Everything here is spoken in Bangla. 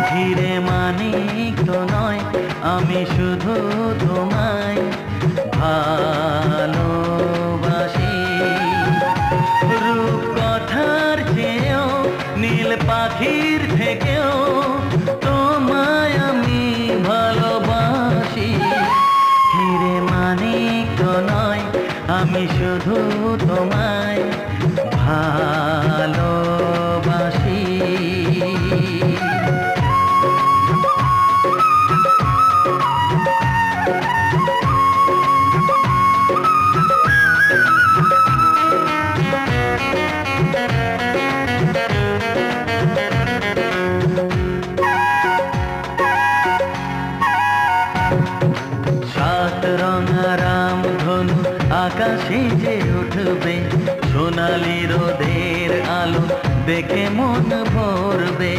হিরে মানিক তো নয়, আমি শুধু তোমায় ভালোবাসি। রূপকথার চেয়েও নীল পাখির থেকেও তোমায় আমি ভালোবাসি। হিরে মানিক তো নয়, আমি শুধু তোমায় ভালোবাসি। সাত রঙা রামধনু আকাশে যে উঠবে, সোনালি রোদের আলো দেখে মন ভরবে।